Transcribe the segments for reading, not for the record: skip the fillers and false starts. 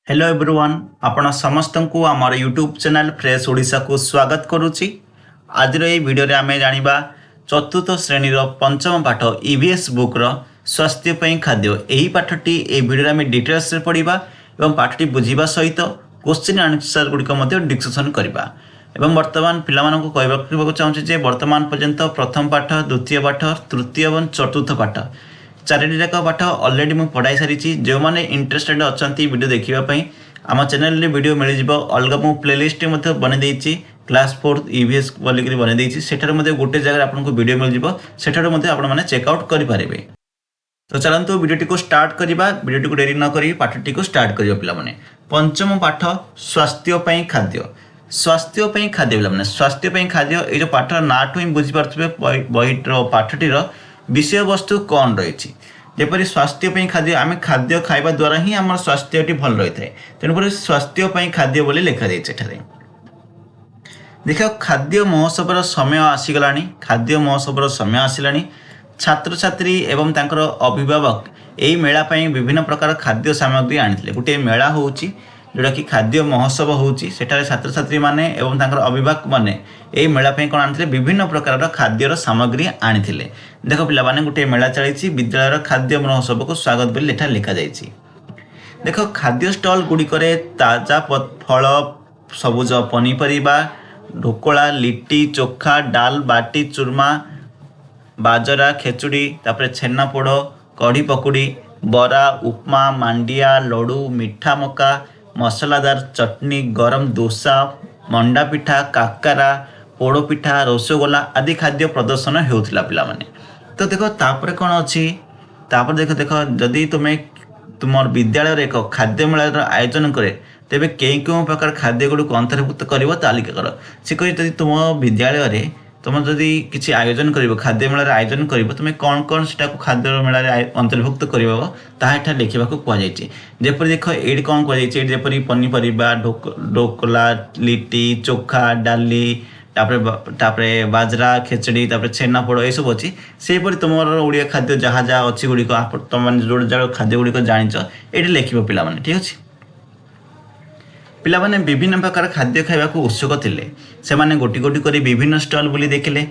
Hello everyone आपण समस्त को आमर यूट्यूब चैनल फ्रेश ओडिशा को स्वागत करुच्ची। आज वीडियो रे आमे जानिबा चतुर्थ श्रेणी पंचम पाठ ईवीएस बुक्र स्वास्थ्य पई खाद्य। यही पाठटी ए वीडियो आमे डिटेल्स रे पढ़िबा एवं पाठटी बुझिबा सहित क्वेश्चन आंसर गुड़िक डिस्कसन करबा। एवं वर्तमान पिलामानंको कहबाक चाहूँगी जे वर्तमान पर्यंत प्रथम पाठ द्वितीय पाठ तृतीय एवं चतुर्थ पाठ चारोटी जाक पाठ अलरेडी मुझे पढ़ाई सारी। जो मैंने इंटरेस्टेड अच्छा वीडियो देखापी आम चैनल रे वीडियो मिल जाव। अलग मुझे प्लेलिस्ट बनई क्लास 4 ईवीएस बोलिक बनई सेठार गोटे जगह आपको वीडियो मिल जाव सेठार आपने चेकआउट करेंगे। तो चलते वीडियो को स्टार्ट करवा। वीडियो को डेरी नक पाठटी को स्टार्ट कर पे पंचम पाठ स्वास्थ्य खाद्य। स्वास्थ्य खाद्य पे स्वास्थ्य खाद्य ये पाठर ना ठूँ बुझीपे बहीर पाठटीर विषय वस्तु कौन रही। जपरी स्वास्थ्य खाद्य आम खाद्य खाइबा द्वारा ही आम स्वास्थ्य भल रही है। तेणुकर स्वास्थ्य खाद्य बोली लिखा जाए। देख खाद्य महोत्सव समय आसीगला। खाद्य महोत्सव समय आसला। छात्र छात्री एवं तांकर अभिभावक यही मेला विभिन्न प्रकार खाद्य सामग्री आनी। गोटे मेला हो जोटा कि खाद्य महोत्सव होची सेठारे छात्र छात्री माने एवं तांकर अभिभावक माने एई मेला पे कोन आनिथिले विभिन्न प्रकार खाद्यर सामग्री आनिथिले। देखो पिला माने गोटे मेला चलीची विद्यालय खाद्य महोत्सव को स्वागत बोली लेठा लिखा जायछि। देखो खाद्य स्टॉल गुडी करे ताजा फल सबुज पनीपरिबा ढोकला लिट्टी चोखा डाल बाटी चूरमा बाजरा खेचुड़ी तापर छेना पोड़ कढ़ी पकुड़ी बरा उपमा मांडिया लडू मिठा मका मसलादार चटनी गरम दोसा मंडा पिठा काकरा पोड़ पिठा रसगोला आदि खाद्य प्रदर्शन होउथिला पिला माने। तो देखो तापर कौन अच्छी तापर देखो देखो जदि तुम्हें तुम विद्यालय एक खाद्य मेलार आयोजन करे तेबे केउ प्रकार खाद्य गुड़ को अंतर्भुक्त कर तालिका कर। से कही तुम विद्यालय तुम जदि किसी आयोजन कर खाद्य मेलार आयोजन कर तुम्हें कौन कौन से खाद्य मेलार अंतर्भुक्त कर लिखा कहुई। जपर देख ये कौन कहपर पनीपरिबा ढोकला लिट्टी चोखा डाली तापरे बाजरा खेचड़ी तापरे छेना पोड़ ये सब अच्छी सेपरी तुम ओडिया खाद्य जहाँ जहाँ अच्छी गुड़िक तुम जो जो खाद्य गुड़िक जाच ये लिख पिला ठीक अच्छे। पिलाने विभिन्न प्रकार खाद्य खाइबा उत्सुक थिले। से माने गोटी गोटी करी विभिन्न स्टॉल बुली देखिले।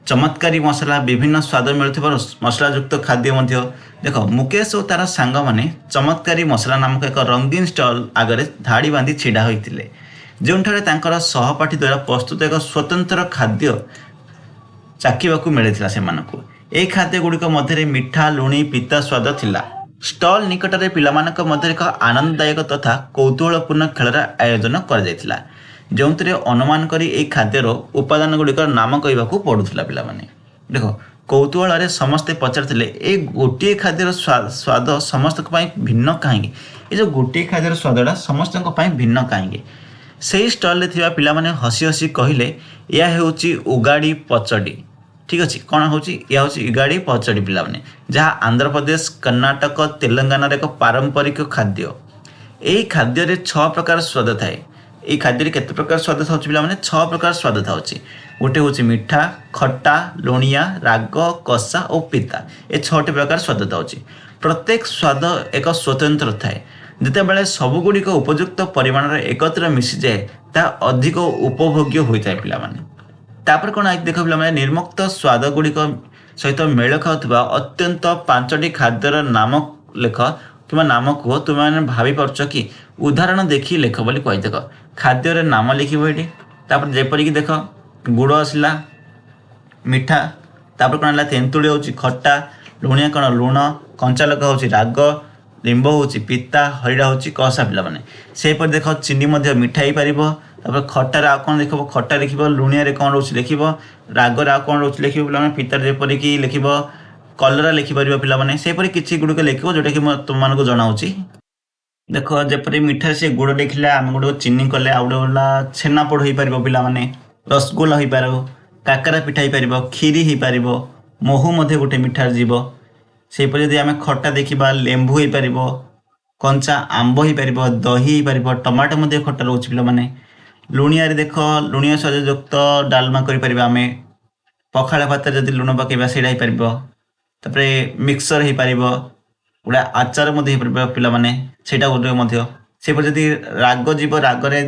चमत्कारी मसला विभिन्न स्वाद मिलुथिबार मसलायुक्त खाद्य मध्य देख मुकेश और तार सांग माने चमत्कारी मसला नामक एक रंगीन स्टॉल आगरे धाड़ी बांधी छिड़ा होइतिले। जोंठारे तांकर सहपाठी द्वारा प्रस्तुत एक स्वतंत्र खाद्य चाखिबाकू मिलिथिला सेमानकू। ए खाद्य गुड़िक मध्य मिठा लुणी पिता स्वाद थिला। स्टॉल निकटरे पिलामानक मध्य एक आनंददायक तथा कौतूहलपूर्ण खेलर आयोजन कर जो अनुमान करी ए खाद्यर उपादान गुड़िक नाम कहवाक पड़ूला पिलामाने। देख कौतूहल समस्ते पचारे ए गोटे खाद्यर स्वाद समस्त भिन्न कहीं ये जो गोटे खाद्यर स्वादटा समस्त भिन्न कहीं से स्टल पिलामाने हसी हसी कहले यह होची उगाड़ी पचड़ी। ठीक अच्छे कौन हूँ यह हूँ उगाड़ी पचड़ी पिलाने जहाँ आंध्र प्रदेश कर्नाटक तेलंगाना एक पारंपरिक खाद्य। यही खाद्य 6 प्रकार स्वाद थाए। ये खाद्य केते प्रकार स्वाद था पिलाने 6 प्रकार स्वाद था। गोटे हूँ मिठा खट्टा लुणिया राग कषा और पिता ये 6टी प्रकार स्वाद था। प्रत्येक स्वाद एक स्वतंत्र थाए। जितेबाला सबुगुड़िक उपयुक्त परिमाण एकत्र मिसी जाए ता अधिक उपभोग्य होता है पिलाने। तापर कौन देख पे निर्मुक्त स्वाद गुड़िक सहित मेल खाऊा अत्यंत 5टी खाद्यर नाम लेख कि नाम कह तुम्हें भावी पार्छ कि उदाहरण देखी लेख बोली कही। देख खाद्यर नाम लिखब ये जेपरिक देख गुड़ आसला मिठा तापर कौन है तेंतुड़ी हूँ खट्टा लुणिया कौन लुण कंचा लका हूँ राग लिंब हूँ पिता हरिड़ा हूँ कषा पिलाने। सेपरि देख चीनी मिठा हो पार खटार आ कौन लिख खटा लिख लुणिया कौन रोच लिख रागर आ कौन रोच लिख पे पितार जेपरिक लिख कलरा लिखिपर पिलाने सेपरि किसी गुड़िक लिख जोटा कि तुम मानक जनाऊँगी। देख जपरी मिठा से गुड़ लिखला आम गोटे चीनी कले आ गोटे छेना पोड़ हो पार पिलाने रसगोला हो पार काकरा पिठा हो पार खीरी हो पार महू गोटे मिठार जीव। सेपरि यदि आम खट्टा देखा लेंबू हो पार कंचा आंब हो पार दही हो पार टमाटो खट्टा रोच पिलाने। लुणिया देख लुणिया स्वादयुक्त डालमा कर आम पखाड़ भात जब लुण पकड़ा से मिक्सर हो पार गोटे आचार पाने से गोटे ସେପରି ଯଦି ରାଗ ଯିବ ରାଗରେ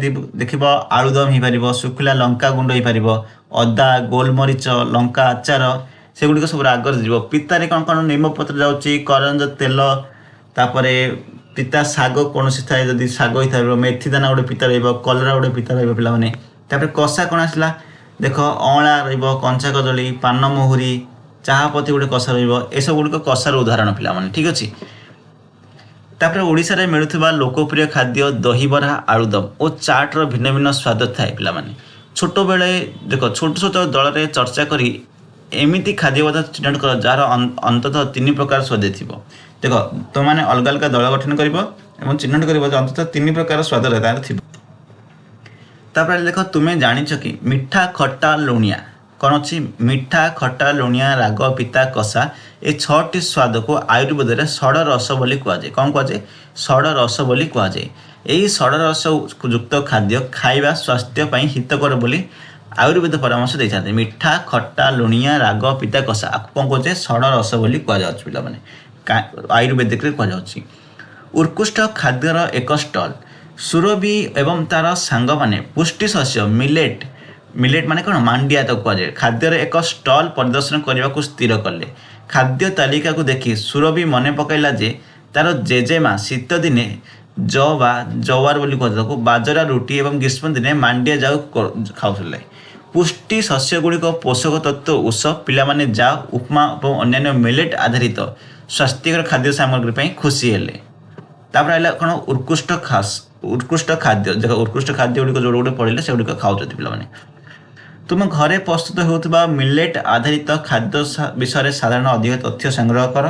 ଦେଖିବ ଆଳୁଦମ ହେଇପାରିବ, ଶୁଖିଲା ଲଙ୍କା ଗୁଣ୍ଡ ହେଇପାରିବ, ଅଦା ଗୋଲମରିଚ ଲଙ୍କା ଆଚାର ସେଗୁଡ଼ିକ ସବୁ ରାଗରେ ଯିବ। ପିତାରେ କ'ଣ କ'ଣ ନିମପତ୍ର ଯାଉଛି, କରଞ୍ଜ ତେଲ, ତାପରେ ପିତା ଶାଗ କୌଣସି ଥାଏ, ଯଦି ଶାଗ ହେଇପାରିବ, ମେଥି ଦାନା ଗୋଟେ ପିତା ରହିବ, କଲରା ଗୋଟେ ପିତା ରହିବ ପିଲାମାନେ। ତାପରେ କଷା କ'ଣ ଆସିଲା ଦେଖ, ଅଁଳା ରହିବ, କଞ୍ଚା କଦଳୀ, ପାନମହୁରି, ଚାହାପତି ଗୋଟେ କଷା ରହିବ। ଏସବୁ ଗୁଡ଼ିକ କଷାର ଉଦାହରଣ ପିଲାମାନେ, ଠିକ୍ ଅଛି। ତାପରେ ଓଡ଼ିଶାରେ ମିଳୁଥିବା ଲୋକପ୍ରିୟ ଖାଦ୍ୟ ଦହିବରା, ଆଳୁଦମ ଓ ଚାଟ୍ର ଭିନ୍ନ ଭିନ୍ନ ସ୍ୱାଦ ଥାଏ ପିଲାମାନେ। ଛୋଟବେଳେ ଦେଖ, ଛୋଟ ଛୋଟ ଦଳରେ ଚର୍ଚ୍ଚା କରି ଏମିତି ଖାଦ୍ୟ ପଦାର୍ଥ ଚିହ୍ନଟ କର ଯାହାର ଅନ୍ତତଃ 3 ପ୍ରକାର ସ୍ୱାଦ ଥିବ। ଦେଖ, ତୁମମାନେ ଅଲଗା ଅଲଗା ଦଳ ଗଠନ କରିବ ଏବଂ ଚିହ୍ନଟ କରିବ ଯେ ଅନ୍ତତଃ 3 ପ୍ରକାର ସ୍ୱାଦ ତାର ଥିବ। ତାପରେ ଦେଖ, ତୁମେ ଜାଣିଛ କି ମିଠା ଖଟା ଲୁଣିଆ କ'ଣ ଅଛି? ମିଠା ଖଟା ଲୁଣିଆ ରାଗ ପିତା କଷା ଏ 6ଟି ସ୍ୱାଦକୁ ଆୟୁର୍ବେଦରେ ଷଡ଼ ରସ ବୋଲି କୁହାଯାଏ। କ'ଣ କୁହାଯାଏ? ଷଡ଼ ରସ ବୋଲି କୁହାଯାଏ। ଏହି ଷଡ଼ ରସ ଯୁକ୍ତ ଖାଦ୍ୟ ଖାଇବା ସ୍ୱାସ୍ଥ୍ୟ ପାଇଁ ହିତକର ବୋଲି ଆୟୁର୍ବେଦ ପରାମର୍ଶ ଦେଇଥାନ୍ତି। ମିଠା ଖଟା ଲୁଣିଆ ରାଗ ପିତା କଷା ଆକୁ କ'ଣ କୁହାଯାଏ? ଷଡ଼ ରସ ବୋଲି କୁହାଯାଉଛି ପିଲାମାନେ, ଆୟୁର୍ବେଦିକରେ କୁହାଯାଉଛି। ଉତ୍କୃଷ୍ଟ ଖାଦ୍ୟର ଏକ ଷ୍ଟଲ୍ ସୁରଭି ଏବଂ ତାର ସାଙ୍ଗମାନେ ପୁଷ୍ଟି ଶସ୍ୟ ମିଲେଟ୍ ମାନେ କ'ଣ? ମାଣ୍ଡିଆ ତାକୁ କୁହାଯାଏ। ଖାଦ୍ୟର ଏକ ଷ୍ଟଲ୍ ପରିଦର୍ଶନ କରିବାକୁ ସ୍ଥିର କଲେ। ଖାଦ୍ୟ ତାଲିକାକୁ ଦେଖି ସୁରଭି ମନେ ପକାଇଲା ଯେ ତାର ଜେଜେମା ଶୀତ ଦିନେ ବା ଜୱାର ବୋଲି କୁହାଯାଏ ତାକୁ ବାଜରା ରୁଟି ଏବଂ ଗ୍ରୀଷ୍ମ ଦିନେ ମାଣ୍ଡିଆ ଯାଉ ଖାଉଥିଲେ। ପୁଷ୍ଟି ଶସ୍ୟଗୁଡ଼ିକ ପୋଷକ ତତ୍ତ୍ୱ ଉତ୍ସ ପିଲାମାନେ ଯାଉ ଉପମା ଏବଂ ଅନ୍ୟାନ୍ୟ ମିଲେଟ୍ ଆଧାରିତ ସ୍ୱାସ୍ଥ୍ୟକର ଖାଦ୍ୟ ସାମଗ୍ରୀ ପାଇଁ ଖୁସି ହେଲେ। ତାପରେ ହେଲା କ'ଣ? ଉତ୍କୃଷ୍ଟ ଖାଦ୍ୟ। ଦେଖ, ଉତ୍କୃଷ୍ଟ ଖାଦ୍ୟ ଗୁଡ଼ିକ ଯୋଉଟା ଗୋଟେ ପଡ଼ିଲେ ସେଗୁଡ଼ିକ ଖାଉଛନ୍ତି ପିଲାମାନେ। ତୁମ ଘରେ ପ୍ରସ୍ତୁତ ହେଉଥିବା ମିଲେଟ୍ ଆଧାରିତ ଖାଦ୍ୟ ବିଷୟରେ ସାଧାରଣ ଅଧିକ ତଥ୍ୟ ସଂଗ୍ରହ କର।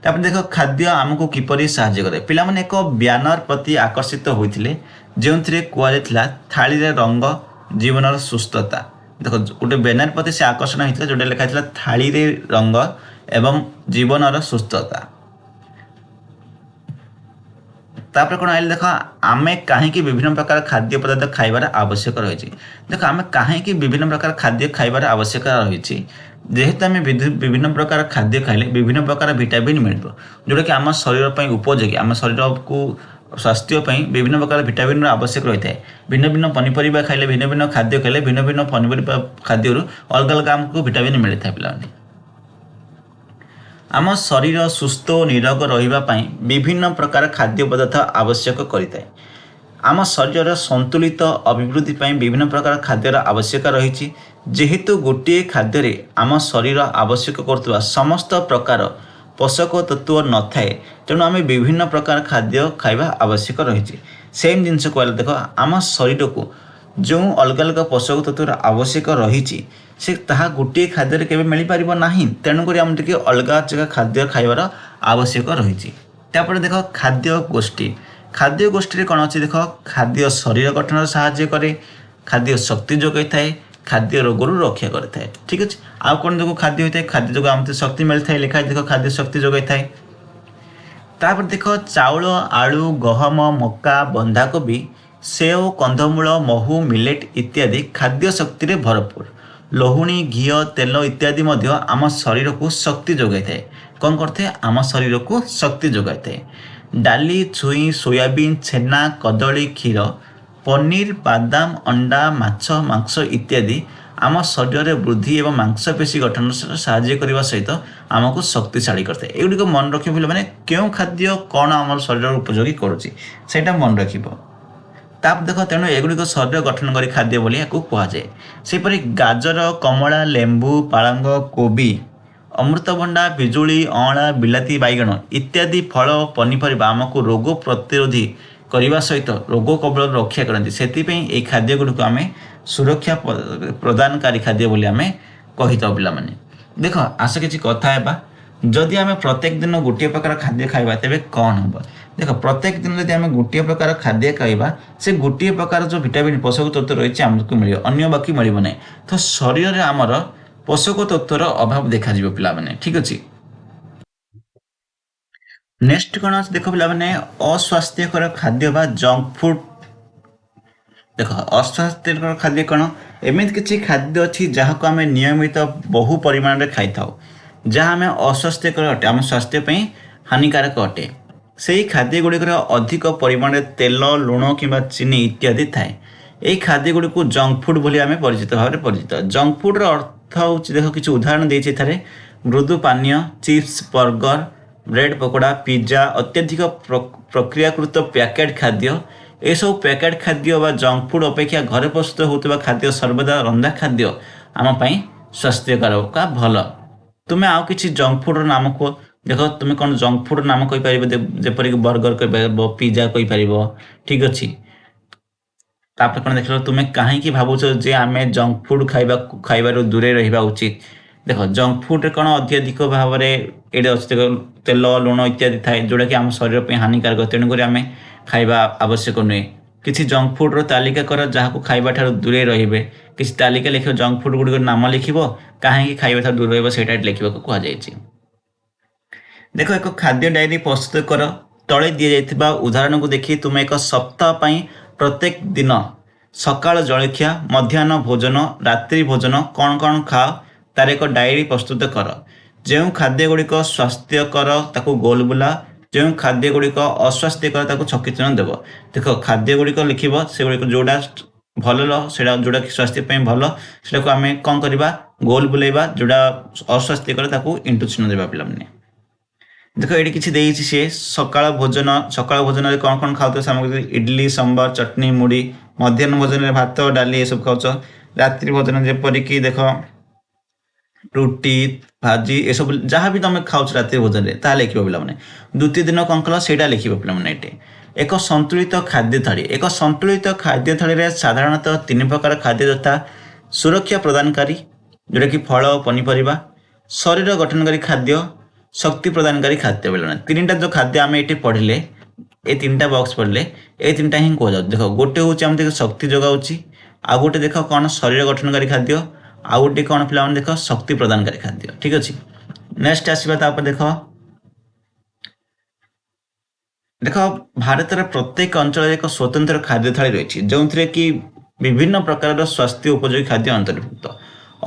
ତାପରେ ଦେଖ, ଖାଦ୍ୟ ଆମକୁ କିପରି ସାହାଯ୍ୟ କରେ। ପିଲାମାନେ ଏକ ବ୍ୟାନର ପ୍ରତି ଆକର୍ଷିତ ହୋଇଥିଲେ ଯେଉଁଥିରେ କୁହାଯାଇଥିଲା ଥାଳିରେ ରଙ୍ଗ ଜୀବନର ସୁସ୍ଥତା। ଦେଖ, ଗୋଟେ ବ୍ୟାନର ପ୍ରତି ସେ ଆକର୍ଷଣ ହୋଇଥିଲା ଯେଉଁଟା ଲେଖା ହେଇଥିଲା ଥାଳିରେ ରଙ୍ଗ ଏବଂ ଜୀବନର ସୁସ୍ଥତା। ତାପରେ କ'ଣ ଆସିଲେ ଦେଖ, ଆମେ କାହିଁକି ବିଭିନ୍ନ ପ୍ରକାର ଖାଦ୍ୟ ପଦାର୍ଥ ଖାଇବାର ଆବଶ୍ୟକ ରହିଛି। ଦେଖ, ଆମେ କାହିଁକି ବିଭିନ୍ନ ପ୍ରକାର ଖାଦ୍ୟ ଖାଇବାର ଆବଶ୍ୟକ ରହିଛି? ଯେହେତୁ ଆମେ ବିଭିନ୍ନ ପ୍ରକାର ଖାଦ୍ୟ ଖାଇଲେ ବିଭିନ୍ନ ପ୍ରକାର ଭିଟାମିନ୍ ମିଳିବ ଯେଉଁଟାକି ଆମ ଶରୀର ପାଇଁ ଉପଯୋଗୀ। ଆମ ଶରୀରକୁ ସ୍ୱାସ୍ଥ୍ୟ ପାଇଁ ବିଭିନ୍ନ ପ୍ରକାର ଭିଟାମିନ୍ର ଆବଶ୍ୟକ ରହିଥାଏ। ଭିନ୍ନ ଭିନ୍ନ ପନିପରିବା ଖାଇଲେ, ଭିନ୍ନ ଭିନ୍ନ ଖାଦ୍ୟ ଖାଇଲେ, ଭିନ୍ନ ଭିନ୍ନ ପନିପରିବା ଖାଦ୍ୟରୁ ଅଲଗା ଅଲଗା ଆମକୁ ଭିଟାମିନ୍ ମିଳିଥାଏ ପିଲାମାନେ। ଆମ ଶରୀର ସୁସ୍ଥ ଓ ନିରୋଗ ରହିବା ପାଇଁ ବିଭିନ୍ନ ପ୍ରକାର ଖାଦ୍ୟ ପଦାର୍ଥ ଆବଶ୍ୟକ କରିଥାଏ। ଆମ ଶରୀରର ସନ୍ତୁଳିତ ଅଭିବୃଦ୍ଧି ପାଇଁ ବିଭିନ୍ନ ପ୍ରକାର ଖାଦ୍ୟର ଆବଶ୍ୟକ ରହିଛି। ଯେହେତୁ ଗୋଟିଏ ଖାଦ୍ୟରେ ଆମ ଶରୀର ଆବଶ୍ୟକ କରୁଥିବା ସମସ୍ତ ପ୍ରକାର ପୋଷକ ତତ୍ତ୍ୱ ନଥାଏ, ତେଣୁ ଆମେ ବିଭିନ୍ନ ପ୍ରକାର ଖାଦ୍ୟ ଖାଇବା ଆବଶ୍ୟକ ରହିଛି। ସେମ୍ ଜିନିଷ କହିଲେ ଦେଖ, ଆମ ଶରୀରକୁ ଯେଉଁ ଅଲଗା ଅଲଗା ପୋଷକ ତତ୍ତ୍ୱର ଆବଶ୍ୟକ ରହିଛି ସେ ତାହା ଗୋଟିଏ ଖାଦ୍ୟରେ କେବେ ମିଳିପାରିବ ନାହିଁ। ତେଣୁକରି ଆମେ ଟିକେ ଅଲଗା ଖାଦ୍ୟ ଖାଇବାର ଆବଶ୍ୟକ ରହିଛି। ତାପରେ ଦେଖ, ଖାଦ୍ୟ ଗୋଷ୍ଠୀ। ଖାଦ୍ୟ ଗୋଷ୍ଠୀରେ କ'ଣ ଅଛି? ଦେଖ, ଖାଦ୍ୟ ଶରୀର ଗଠନରେ ସାହାଯ୍ୟ କରେ, ଖାଦ୍ୟ ଶକ୍ତି ଯୋଗାଇଥାଏ, ଖାଦ୍ୟ ରୋଗରୁ ରକ୍ଷା କରିଥାଏ। ଠିକ୍ ଅଛି। ଆଉ କ'ଣ ଯୋଗୁଁ ଖାଦ୍ୟ ହୋଇଥାଏ? ଖାଦ୍ୟ ଯୋଗୁଁ ଆମକୁ ଶକ୍ତି ମିଳିଥାଏ। ଲେଖା ଦେଖ, ଖାଦ୍ୟ ଶକ୍ତି ଯୋଗାଇଥାଏ। ତାପରେ ଦେଖ, ଚାଉଳ, ଆଳୁ, ଗହମ, ମକା, ବନ୍ଧାକୋବି, ସେଓ, କନ୍ଧମୂଳ, ମହୁ, ମିଲେଟ୍ ଇତ୍ୟାଦି ଖାଦ୍ୟ ଶକ୍ତିରେ ଭରପୁର। ଲହୁଣୀ, ଘିଅ, ତେଲ ଇତ୍ୟାଦି ମଧ୍ୟ ଆମ ଶରୀରକୁ ଶକ୍ତି ଯୋଗାଇଥାଏ। କ'ଣ କରିଥାଏ? ଆମ ଶରୀରକୁ ଶକ୍ତି ଯୋଗାଇଥାଏ। ଡାଲି, ଛୁଇଁ, ସୋୟାବିନ୍, ଛେନା, କଦଳୀ, କ୍ଷୀର, ପନିର, ବାଦାମ, ଅଣ୍ଡା, ମାଛ, ମାଂସ ଇତ୍ୟାଦି ଆମ ଶରୀରରେ ବୃଦ୍ଧି ଏବଂ ମାଂସପେଶୀ ଗଠନରେ ସାହାଯ୍ୟ କରିବା ସହିତ ଆମକୁ ଶକ୍ତିଶାଳୀ କରିଥାଏ। ଏଗୁଡ଼ିକ ମନେ ରଖିବ ପିଲାମାନେ, କେଉଁ ଖାଦ୍ୟ କ'ଣ ଆମର ଶରୀରର ଉପଯୋଗୀ କରୁଛି ସେଇଟା ମନେ ରଖିବ। ତାପରେ ଦେଖ, ତେଣୁ ଏଗୁଡ଼ିକ ଶରୀର ଗଠନକାରୀ ଖାଦ୍ୟ ବୋଲି ଏହାକୁ କୁହାଯାଏ। ସେହିପରି ଗାଜର, କମଳା, ଲେମ୍ବୁ, ପାଳଙ୍ଗ, କୋବି, ଅମୃତଭଣ୍ଡା, ପିଜୁଳି, ଅଁଳା, ବିଲାତି ବାଇଗଣ ଇତ୍ୟାଦି ଫଳ ଓ ପନିପରିବା ଆମକୁ ରୋଗ ପ୍ରତିରୋଧୀ କରିବା ସହିତ ରୋଗ କବଳରୁ ରକ୍ଷା କରନ୍ତି। ସେଥିପାଇଁ ଏହି ଖାଦ୍ୟଗୁଡ଼ିକୁ ଆମେ ସୁରକ୍ଷା ପ୍ରଦାନକାରୀ ଖାଦ୍ୟ ବୋଲି ଆମେ କହିଥାଉ ପିଲାମାନେ। ଦେଖ, ଆସ କିଛି କଥା ହେବା। ଯଦି ଆମେ ପ୍ରତ୍ୟେକ ଦିନ ଗୋଟିଏ ପ୍ରକାର ଖାଦ୍ୟ ଖାଇବା ତେବେ କ'ଣ ହେବ? ଦେଖ, ପ୍ରତ୍ୟେକ ଦିନ ଯଦି ଆମେ ଗୋଟିଏ ପ୍ରକାର ଖାଦ୍ୟ ଖାଇବା ସେ ଗୋଟିଏ ପ୍ରକାର ଯେଉଁ ଭିଟାମିନ୍ ପୋଷକ ତତ୍ତ୍ୱ ରହିଛି ଆମକୁ ମିଳିବ, ଅନ୍ୟ ବାକି ମିଳିବ ନାହିଁ। ତ ଶରୀରରେ ଆମର ପୋଷକ ତତ୍ତ୍ୱର ଅଭାବ ଦେଖାଯିବ ପିଲାମାନେ। ଠିକ୍ ଅଛି। ନେକ୍ସଟ କ'ଣ ଅଛି ଦେଖ ପିଲାମାନେ, ଅସ୍ୱାସ୍ଥ୍ୟକର ଖାଦ୍ୟ ବା ଜଙ୍କ ଫୁଡ୍। ଦେଖ, ଅସ୍ୱାସ୍ଥ୍ୟକର ଖାଦ୍ୟ କ'ଣ? ଏମିତି କିଛି ଖାଦ୍ୟ ଅଛି ଯାହାକୁ ଆମେ ନିୟମିତ ବହୁ ପରିମାଣରେ ଖାଇଥାଉ, ଯାହା ଆମେ ଅସ୍ୱାସ୍ଥ୍ୟକର ଅଟେ, ଆମ ସ୍ୱାସ୍ଥ୍ୟ ପାଇଁ ହାନିକାରକ ଅଟେ। ସେହି ଖାଦ୍ୟଗୁଡ଼ିକରେ ଅଧିକ ପରିମାଣରେ ତେଲ ଲୁଣ କିମ୍ବା ଚିନି ଇତ୍ୟାଦି ଥାଏ। ଏହି ଖାଦ୍ୟଗୁଡ଼ିକୁ ଜଙ୍କ ଫୁଡ଼୍ ବୋଲି ଆମେ ପରିଚିତ ଭାବରେ ପରିଚିତ। ଜଙ୍କ ଫୁଡ଼୍ର ଅର୍ଥ ହେଉଛି, ଦେଖ କିଛି ଉଦାହରଣ ଦେଇଛି ଏଠାରେ, ମୃଦୁ ପାନୀୟ, ଚିପ୍ସ, ବର୍ଗର, ବ୍ରେଡ୍ ପକୋଡ଼ା, ପିଜ୍ଜା, ଅତ୍ୟଧିକ ପ୍ରକ୍ରିୟାକୃତ ପ୍ୟାକେଟ୍ ଖାଦ୍ୟ। ଏସବୁ ପ୍ୟାକେଟ୍ ଖାଦ୍ୟ ବା ଜଙ୍କ ଫୁଡ଼୍ ଅପେକ୍ଷା ଘରେ ପ୍ରସ୍ତୁତ ହେଉଥିବା ଖାଦ୍ୟ ସର୍ବଦା ରନ୍ଧା ଖାଦ୍ୟ ଆମ ପାଇଁ ସ୍ୱାସ୍ଥ୍ୟକାରକ ବା ଭଲ। ତୁମେ ଆଉ କିଛି ଜଙ୍କ ଫୁଡ଼୍ର ନାମ କୁହ। ଦେଖ ତୁମେ କ'ଣ ଜଙ୍କ ଫୁଡ଼୍ର ନାମ କହିପାରିବ? ଯେପରିକି ବର୍ଗର କହିପାରିବ, ପିଜ୍ଜା କହିପାରିବ, ଠିକ୍ ଅଛି। ତାପରେ କ'ଣ ଦେଖିଲ, ତୁମେ କାହିଁକି ଭାବୁଛ ଯେ ଆମେ ଜଙ୍କ ଫୁଡ଼୍ ଖାଇବାରୁ ଦୂରେଇ ରହିବା ଉଚିତ? ଦେଖ ଜଙ୍କ ଫୁଡ଼୍ରେ କ'ଣ ଅତ୍ୟଧିକ ଭାବରେ ଏଇଟା ଅଛି, ଦେଖ ତେଲ ଲୁଣ ଇତ୍ୟାଦି ଥାଏ ଯେଉଁଟାକି ଆମ ଶରୀର ପାଇଁ ହାନିକାରକ, ତେଣୁକରି ଆମେ ଖାଇବା ଆବଶ୍ୟକ ନୁହେଁ। କିଛି ଜଙ୍କ ଫୁଡ଼୍ର ତାଲିକା କର ଯାହାକୁ ଖାଇବା ଠାରୁ ଦୂରେଇ ରହିବେ। କିଛି ତାଲିକା ଲେଖିବ, ଜଙ୍କ ଫୁଡ଼୍ ଗୁଡ଼ିକର ନାମ ଲେଖିବ, କାହିଁକି ଖାଇବା ଠାରୁ ଦୂର ରହିବ ସେଇଟା ଲେଖିବାକୁ କୁହାଯାଇଛି। ଦେଖ ଏକ ଖାଦ୍ୟ ଡାଏରୀ ପ୍ରସ୍ତୁତ କର। ତଳେ ଦିଆଯାଇଥିବା ଉଦାହରଣକୁ ଦେଖି ତୁମେ ଏକ ସପ୍ତାହ ପାଇଁ ପ୍ରତ୍ୟେକ ଦିନ ସକାଳ ଜଳଖିଆ, ମଧ୍ୟାହ୍ନ ଭୋଜନ, ରାତ୍ରି ଭୋଜନ କ'ଣ କ'ଣ ଖାଅ ତାର ଏକ ଡାଏରୀ ପ୍ରସ୍ତୁତ କର। ଯେଉଁ ଖାଦ୍ୟଗୁଡ଼ିକ ସ୍ୱାସ୍ଥ୍ୟକର ତାକୁ ଗୋଲ ବୁଲାଅ, ଯେଉଁ ଖାଦ୍ୟଗୁଡ଼ିକ ଅସ୍ୱାସ୍ଥ୍ୟକର ତାକୁ ଛକି ଚିହ୍ନ ଦେବ। ଦେଖ ଖାଦ୍ୟଗୁଡ଼ିକ ଲେଖିବ, ସେଗୁଡ଼ିକ ଯେଉଁଟା ଭଲ ସେଇଟା ଯେଉଁଟାକି ସ୍ୱାସ୍ଥ୍ୟ ପାଇଁ ଭଲ ସେଟାକୁ ଆମେ କ'ଣ କରିବା, ଗୋଲ ବୁଲେଇବା, ଯେଉଁଟା ଅସ୍ୱାସ୍ଥ୍ୟକର ତାକୁ ଇଣ୍ଟୁ ଚିହ୍ନ ଦେବା ପିଲାମାନେ। ଦେଖ ଏଇଠି କିଛି ଦେଇଛି, ସିଏ ସକାଳ ଭୋଜନରେ କ'ଣ କ'ଣ ଖାଉଥିବ ସାମଗ୍ରୀ, ଇଡଲି, ସମ୍ବର, ଚଟଣି, ମୁଢ଼ି। ମଧ୍ୟାହ୍ନ ଭୋଜନରେ ଭାତ ଡାଲି ଏସବୁ ଖାଉଛ। ରାତ୍ରି ଭୋଜନ ଯେପରିକି ଦେଖ ରୁଟି ଭାଜି ଏସବୁ ଯାହା ବି ତୁମେ ଖାଉଛ ରାତ୍ରି ଭୋଜନରେ ତାହା ଲେଖିବ ପିଲାମାନେ। ଦ୍ୱିତୀୟ ଦିନ କ'ଣ କଲ ସେଇଟା ଲେଖିବ ପିଲାମାନେ। ଏଠି ଏକ ସନ୍ତୁଳିତ ଖାଦ୍ୟ ଥାଳି। ଏକ ସନ୍ତୁଳିତ ଖାଦ୍ୟ ଥାଳିରେ ସାଧାରଣତଃ 3 ପ୍ରକାର ଖାଦ୍ୟ ଯଥା ସୁରକ୍ଷା ପ୍ରଦାନକାରୀ ଯେଉଁଟାକି ଫଳ ଓ ପନିପରିବା, ଶରୀର ଗଠନକାରୀ ଖାଦ୍ୟ, ଶକ୍ତି ପ୍ରଦାନକାରୀ ଖାଦ୍ୟ। ପିଲାମାନେ 3ଟା ଯେଉଁ ଖାଦ୍ୟ ଆମେ ଏଠି ପଢ଼ିଲେ, এই 3ଟା ବକ୍ସ ପଢ଼ିଲେ এই 3ଟା ହିଁ କୁହାଯାଉଛି। ଦେଖ ଗୋଟେ ହେଉଛି ଆମକୁ ଶକ୍ତି ଯୋଗାଉଛି, ଆଉ ଗୋଟେ ଦେଖ କ'ଣ ଶରୀର ଗଠନକାରୀ ଖାଦ୍ୟ, ଆଉ ଗୋଟେ କ'ଣ ପିଲାମାନେ ଦେଖ ଶକ୍ତି ପ୍ରଦାନକାରୀ ଖାଦ୍ୟ। ଠିକ୍ ଅଛି, ନେକ୍ସଟ ଆସିବା ତାପରେ ଦେଖ ଭାରତର ପ୍ରତ୍ୟେକ ଅଞ୍ଚଳରେ ଏକ ସ୍ୱତନ୍ତ୍ର ଖାଦ୍ୟ ଥାଳି ରହିଛି ଯେଉଁଥିରେ କି ବିଭିନ୍ନ ପ୍ରକାରର ସ୍ୱାସ୍ଥ୍ୟ ଉପଯୋଗୀ ଖାଦ୍ୟ ଅନ୍ତର୍ଭୁକ୍ତ।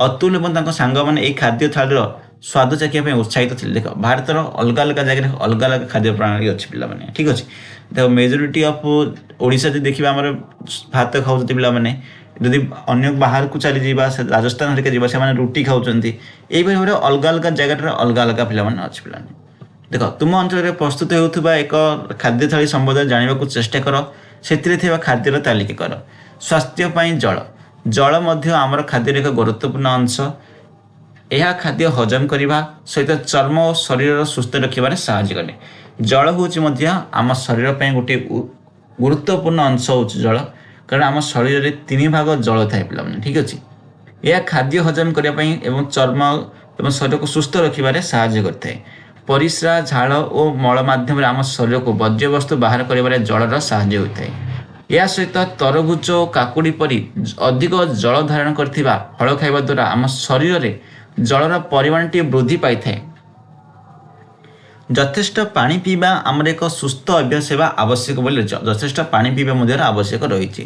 ଅତୁଲ ଏବଂ ତାଙ୍କ ସାଙ୍ଗମାନେ ଏହି ଖାଦ୍ୟ ଥାଳିର ସ୍ୱାଦ ଚାଖିବା ପାଇଁ ଉତ୍ସାହିତ ଥିଲେ। ଦେଖ ଭାରତର ଅଲଗା ଅଲଗା ଜାଗାରେ ଅଲଗା ଅଲଗା ଖାଦ୍ୟ ପ୍ରଣାଳୀ ଅଛି ପିଲାମାନେ। ଠିକ୍ ଅଛି, ଦେଖ ମେଜରିଟି ଅଫ୍ ଓଡ଼ିଶା ଯଦି ଦେଖିବା ଆମର ଭାତ ଖାଉଛନ୍ତି ପିଲାମାନେ, ଯଦି ଅନ୍ୟ ବାହାରକୁ ଚାଲିଯିବା ରାଜସ୍ଥାନ ହେରିକା ଯିବା ସେମାନେ ରୁଟି ଖାଉଛନ୍ତି। ଏଇଭଳି ଭାବରେ ଅଲଗା ଅଲଗା ଜାଗାରେ ଅଲଗା ଅଲଗା ପିଲାମାନେ ଅଛି ପିଲାମାନେ। ଦେଖ ତୁମ ଅଞ୍ଚଳରେ ପ୍ରସ୍ତୁତ ହେଉଥିବା ଏକ ଖାଦ୍ୟ ଥାଳି ସମ୍ବନ୍ଧରେ ଜାଣିବାକୁ ଚେଷ୍ଟା କର, ସେଥିରେ ଥିବା ଖାଦ୍ୟର ତାଲିକା କର। ସ୍ୱାସ୍ଥ୍ୟ ପାଇଁ ଜଳ ମଧ୍ୟ ଆମର ଖାଦ୍ୟର ଏକ ଗୁରୁତ୍ୱପୂର୍ଣ୍ଣ ଅଂଶ। ଏହା ଖାଦ୍ୟ ହଜମ କରିବା ସହିତ ଚର୍ମ ଓ ଶରୀରର ସୁସ୍ଥ ରଖିବାରେ ସାହାଯ୍ୟ କରେ। ଜଳ ହେଉଛି ମଧ୍ୟ ଆମ ଶରୀର ପାଇଁ ଗୋଟିଏ ଗୁରୁତ୍ୱପୂର୍ଣ୍ଣ ଅଂଶ ହେଉଛି ଜଳ, କାରଣ ଆମ ଶରୀରରେ 3 ଭାଗ ଜଳ ଥାଏ ପିଲାମାନେ। ଠିକ୍ ଅଛି, ଏହା ଖାଦ୍ୟ ହଜମ କରିବା ପାଇଁ ଏବଂ ଚର୍ମ ଏବଂ ଶରୀରକୁ ସୁସ୍ଥ ରଖିବାରେ ସାହାଯ୍ୟ କରିଥାଏ। ପରିସ୍ରା ଝାଳ ଓ ମଳ ମାଧ୍ୟମରେ ଆମ ଶରୀରକୁ ବର୍ଜ୍ୟବସ୍ତୁ ବାହାର କରିବାରେ ଜଳର ସାହାଯ୍ୟ ହୋଇଥାଏ। ଏହା ସହିତ ତରଭୁଜ ଓ କାକୁଡ଼ି ପରି ଅଧିକ ଜଳ ଧାରଣ କରିଥିବା ଫଳ ଖାଇବା ଦ୍ୱାରା ଆମ ଶରୀରରେ ଜଳର ପରିମାଣଟି ବୃଦ୍ଧି ପାଇଥାଏ। ଯଥେଷ୍ଟ ପାଣି ପିଇବା ଆମର ଏକ ସୁସ୍ଥ ଅଭ୍ୟାସ ହେବା ଆବଶ୍ୟକ ବୋଲି ରହିଛି। ଯଥେଷ୍ଟ ପାଣି ପିଇବା ମଧ୍ୟ ଆବଶ୍ୟକ ରହିଛି।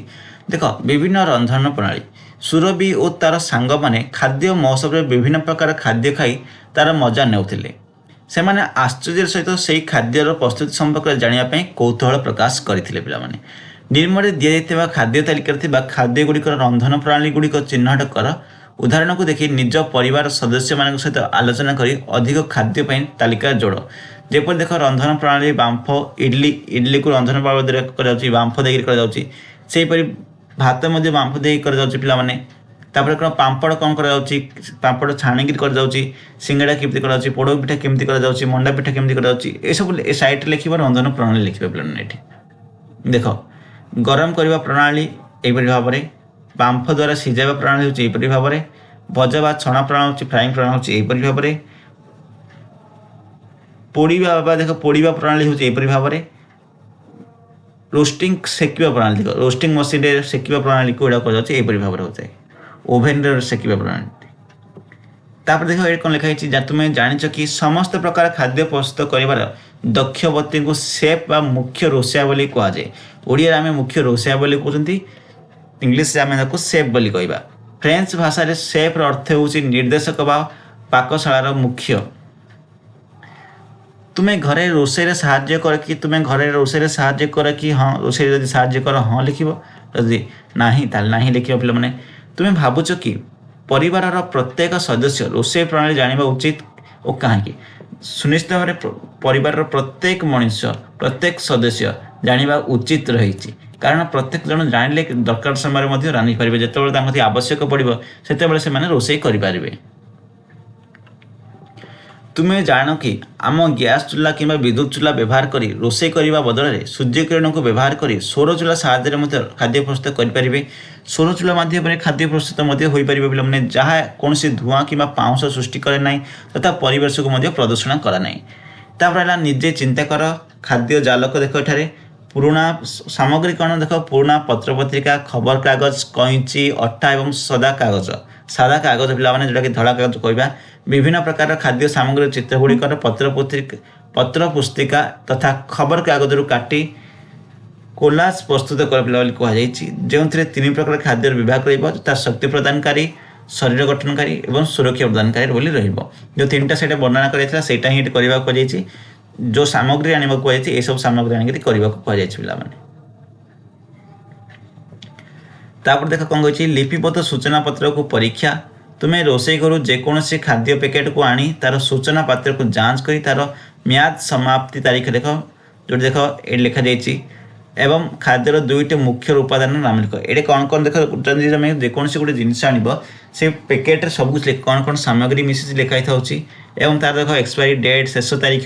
ଦେଖ ବିଭିନ୍ନ ରନ୍ଧନ ପ୍ରଣାଳୀ, ସୁରଭି ଓ ତାର ସାଙ୍ଗମାନେ ଖାଦ୍ୟ ମହୋତ୍ସବରେ ବିଭିନ୍ନ ପ୍ରକାର ଖାଦ୍ୟ ଖାଇ ତାର ମଜା ନେଉଥିଲେ। ସେମାନେ ଆଶ୍ଚର୍ଯ୍ୟର ସହିତ ସେହି ଖାଦ୍ୟର ପ୍ରସ୍ତୁତି ସମ୍ପର୍କରେ ଜାଣିବା ପାଇଁ କୌତୂହଳ ପ୍ରକାଶ କରିଥିଲେ ପିଲାମାନେ। ନିମ୍ନରେ ଦିଆଯାଇଥିବା ଖାଦ୍ୟ ତାଲିକାରେ ଥିବା ଖାଦ୍ୟଗୁଡ଼ିକର ରନ୍ଧନ ପ୍ରଣାଳୀଗୁଡ଼ିକ ଚିହ୍ନଟ କର। ଉଦାହରଣକୁ ଦେଖି ନିଜ ପରିବାର ସଦସ୍ୟମାନଙ୍କ ସହିତ ଆଲୋଚନା କରି ଅଧିକ ଖାଦ୍ୟ ପାଇଁ ତାଲିକା ଯୋଡ଼। ଯେପରି ଦେଖ ରନ୍ଧନ ପ୍ରଣାଳୀ ବାମ୍ଫ, ଇଡଲିକୁ ରନ୍ଧନ ବାବଦରେ କରାଯାଉଛି, ବାମ୍ଫ ଦେଇକି କରାଯାଉଛି। ସେହିପରି ଭାତ ମଧ୍ୟ ବାମ୍ଫ ଦେଇକି କରାଯାଉଛି ପିଲାମାନେ। ତାପରେ କ'ଣ ପାମ୍ପଡ଼ କ'ଣ କରାଯାଉଛି, ପାମ୍ପଡ଼ ଛାଣିକିରି କରାଯାଉଛି। ସିଙ୍ଗଡ଼ା କେମିତି କରାଯାଉଛି, ପୋଡ଼ ପିଠା କେମିତି କରାଯାଉଛି, ମଣ୍ଡା ପିଠା କେମିତି କରାଯାଉଛି, ଏସବୁ ଏ ସାଇଡ଼୍ରେ ଲେଖିବ, ରନ୍ଧନ ପ୍ରଣାଳୀ ଲେଖିବ ପିଲାମାନେ। ଏଠି ଦେଖ ଗରମ କରିବା ପ୍ରଣାଳୀ ଏହିପରି ଭାବରେ, ବାମ୍ଫ ଦ୍ୱାରା ସିଝାଇବା ପ୍ରଣାଳୀ ହେଉଛି ଏହିପରି ଭାବରେ, ଭଜା ବା ଛଣା ପ୍ରଣାଳୀ ହେଉଛି, ଫ୍ରାଇଂ ପ୍ରଣାଳୀ ହେଉଛି ଏହିପରି ଭାବରେ, ପୋଡ଼ିବା ପ୍ରଣାଳୀ ହେଉଛି ଏହିପରି ଭାବରେ, ରୋଷ୍ଟିଂ ସେକିବା ପ୍ରଣାଳୀ, ଦେଖ ରୋଷ୍ଟିଂ ମେସିନ୍ରେ ସେକିବା ପ୍ରଣାଳୀକୁ ଏଇଟା କରାଯାଉଛି ଏହିପରି ଭାବରେ ହୋଇଥାଏ, ଓଭେନ୍ରେ ସେକିବା ପ୍ରଣାଳୀ। ତାପରେ ଦେଖ ଏଠି କ'ଣ ଲେଖା ହେଇଛି, ତୁମେ ଜାଣିଛ କି ସମସ୍ତ ପ୍ରକାର ଖାଦ୍ୟ ପ୍ରସ୍ତୁତ କରିବାର ଦକ୍ଷ ବ୍ୟକ୍ତିଙ୍କୁ ସେଫ୍ ବା ମୁଖ୍ୟ ରୋଷେଇଆ ବୋଲି କୁହାଯାଏ। ଓଡ଼ିଆରେ ଆମେ ମୁଖ୍ୟ ରୋଷେଇଆ ବୋଲି କହୁଛନ୍ତି, ଇଂଲିଶରେ ଆମେ ତାକୁ ସେଫ୍ ବୋଲି କହିବା। ଫ୍ରେଞ୍ଚ ଭାଷାରେ ସେଫ୍ର ଅର୍ଥ ହେଉଛି ନିର୍ଦ୍ଦେଶକ ବା ପାକଶାଳାର ମୁଖ୍ୟ। ତୁମେ ଘରେ ରୋଷେଇରେ ସାହାଯ୍ୟ କର କି ତୁମେ ଘରେ ରୋଷେଇରେ ସାହାଯ୍ୟ କର କି ହଁ ରୋଷେଇରେ ଯଦି ସାହାଯ୍ୟ କର ହଁ ଲେଖିବ ଯଦି ନାହିଁ ତାହେଲେ ନାହିଁ ଲେଖିବ ପିଲାମାନେ। ତୁମେ ଭାବୁଛ କି ପରିବାରର ପ୍ରତ୍ୟେକ ସଦସ୍ୟ ରୋଷେଇ ପ୍ରଣାଳୀ ଜାଣିବା ଉଚିତ ଓ କାହିଁକି? ସୁନିଶ୍ଚିତ ଭାବରେ ପରିବାରର ପ୍ରତ୍ୟେକ ମଣିଷ ପ୍ରତ୍ୟେକ ସଦସ୍ୟ ଜାଣିବା ଉଚିତ ରହିଛି, କାରଣ ପ୍ରତ୍ୟେକ ଜଣ ଜାଣିଲେ ଦରକାର ସମୟରେ ମଧ୍ୟ ରାନ୍ଧିପାରିବେ। ଯେତେବେଳେ ତାଙ୍କ ଆବଶ୍ୟକ ପଡ଼ିବ ସେତେବେଳେ ସେମାନେ ରୋଷେଇ କରିପାରିବେ। ତୁମେ ଜାଣ କି ଆମ ଗ୍ୟାସ୍ ଚୁଲା କିମ୍ବା ବିଦ୍ୟୁତ୍ ଚୁଲା ବ୍ୟବହାର କରି ରୋଷେଇ କରିବା ବଦଳରେ ସୂର୍ଯ୍ୟକିରଣକୁ ବ୍ୟବହାର କରି ସୌର ଚୁଲା ସାହାଯ୍ୟରେ ମଧ୍ୟ ଖାଦ୍ୟ ପ୍ରସ୍ତୁତ କରିପାରିବେ। ସୌର ଚୁଲା ମାଧ୍ୟମରେ ଖାଦ୍ୟ ପ୍ରସ୍ତୁତ ମଧ୍ୟ ହୋଇପାରିବ ପିଲାମାନେ, ଯାହା କୌଣସି ଧୂଆଁ କିମ୍ବା ପାଉଁଶ ସୃଷ୍ଟି କରେ ନାହିଁ ତଥା ପରିବେଶକୁ ମଧ୍ୟ ପ୍ରଦୂଷଣ କରେ ନାହିଁ। ତାପରେ ହେଲା ନିଜେ ଚିନ୍ତା କର ଖାଦ୍ୟ ଜାଲକ ଦେଖ ଏଠାରେ ପୁରୁଣା ସାମଗ୍ରୀ କ'ଣ ଦେଖ ପୁରୁଣା ପତ୍ରପତ୍ରିକା, ଖବରକାଗଜ, କଇଁଚି, ଅଠା ଏବଂ ସାଦା କାଗଜ ପିଲାମାନେ ଯେଉଁଟାକି ଧଳା କାଗଜ କହିବା, ବିଭିନ୍ନ ପ୍ରକାର ଖାଦ୍ୟ ସାମଗ୍ରୀ ଚିତ୍ର ଗୁଡ଼ିକର ପତ୍ର ପୁସ୍ତିକା ତଥା ଖବରକାଗଜରୁ କାଟି କୋଲାଜ ପ୍ରସ୍ତୁତ କର ପିଲା ବୋଲି କୁହାଯାଇଛି, ଯେଉଁଥିରେ 3 ପ୍ରକାର ଖାଦ୍ୟର ବିଭାଗ ରହିବ ଯଥା ଶକ୍ତି ପ୍ରଦାନକାରୀ, ଶରୀର ଗଠନକାରୀ ଏବଂ ସୁରକ୍ଷା ପ୍ରଦାନକାରୀ ବୋଲି ରହିବ। ଯେଉଁ 3ଟା ସେଇଟା ବର୍ଣ୍ଣନା କରାଯାଇଥିଲା ସେଇଟା ହିଁ ଏଠି କରିବାକୁ କୁହାଯାଇଛି। ଯେଉଁ ସାମଗ୍ରୀ ଆଣିବାକୁ କୁହାଯାଇଛି ଏସବୁ ସାମଗ୍ରୀ ଆଣିକି କରିବାକୁ କୁହାଯାଇଛି ପିଲାମାନେ। ତାପରେ ଦେଖ କ'ଣ କହିଛି ଲିପିବଦ୍ଧ ସୂଚନା ପତ୍ରକୁ ପରୀକ୍ଷା। ତୁମେ ରୋଷେଇ ଘରୁ ଯେକୌଣସି ଖାଦ୍ୟ ପ୍ୟାକେଟକୁ ଆଣି ତାର ସୂଚନା ପତ୍ରକୁ ଯାଞ୍ଚ କରି ତାର ମିଆଦ ସମାପ୍ତି ତାରିଖ ଦେଖ, ଯେଉଁଠି ଦେଖ ଏଠି ଲେଖାଯାଇଛି ଏବଂ ଖାଦ୍ୟର 2ଟି ମୁଖ୍ୟ ଉପାଦାନର ନାମ ଲେଖ। ଏଠି କ'ଣ କ'ଣ ଦେଖ ଯଦି ତୁମେ ଯେକୌଣସି ଗୋଟେ ଜିନିଷ ଆଣିବ ସେ ପ୍ୟାକେଟରେ ସବୁ କ'ଣ କ'ଣ ସାମଗ୍ରୀ ମିଶିଛି ଲେଖା ହେଇଥାଉଛି ଏବଂ ତାର ଦେଖ ଏକ୍ସପାୟରି ଡେଟ୍ ଶେଷ ତାରିଖ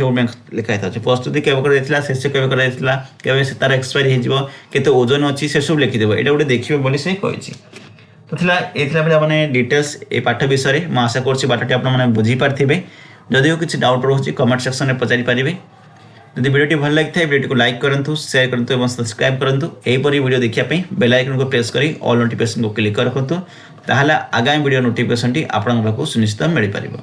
ଲେଖା ହେଇଥାଉଛି। ପ୍ରସ୍ତୁତି କେବେ କରାଯାଇଥିଲା, ଶେଷ କେବେ କରାଯାଇଥିଲା, କେବେ ତାର ଏକ୍ସପାୟରି ହେଇଯିବ, କେତେ ଓଜନ ଅଛି ସେସବୁ ଲେଖିଦେବ। ଏଇଟା ଗୋଟେ ଦେଖିବେ ବୋଲି ସେ କହିଛି। ତ ଏଥିଲା ପିଲାମାନେ ଡିଟେଲ୍ସ ଏ ପାଠ ବିଷୟରେ। ମୁଁ ଆଶା କରୁଛି ପାଠଟି ଆପଣମାନେ ବୁଝିପାରିଥିବେ। ଯଦିও କିଛି ଡାଉଟ୍ ରହୁଛି କମେଣ୍ଟ ସେକ୍ସନରେ ପଚାରିପାରିବେ। ଯଦି ଭିଡ଼ିଓଟି ଭଲ ଲାଗିଥାଏ ଭିଡ଼ିଓଟିକୁ ଲାଇକ୍ କରନ୍ତୁ, ସେୟାର କରନ୍ତୁ ଏବଂ ସବସ୍କ୍ରାଇବ୍ କରନ୍ତୁ। ଏହିପରି ଭିଡ଼ିଓ ଦେଖିବା ପାଇଁ ବେଲ୍ ଆଇକନ୍କୁ ପ୍ରେସ୍ କରି ଅଲ୍ ନୋଟିଫିକେସନ୍କୁ କ୍ଲିକ୍ ରଖନ୍ତୁ, ତାହେଲେ ଆଗାମୀ ଭିଡ଼ିଓ ନୋଟିଫିକେସନ୍ଟି ଆପଣଙ୍କ ପାଖକୁ ସୁନିଶ୍ଚିତ ମିଳିପାରିବ।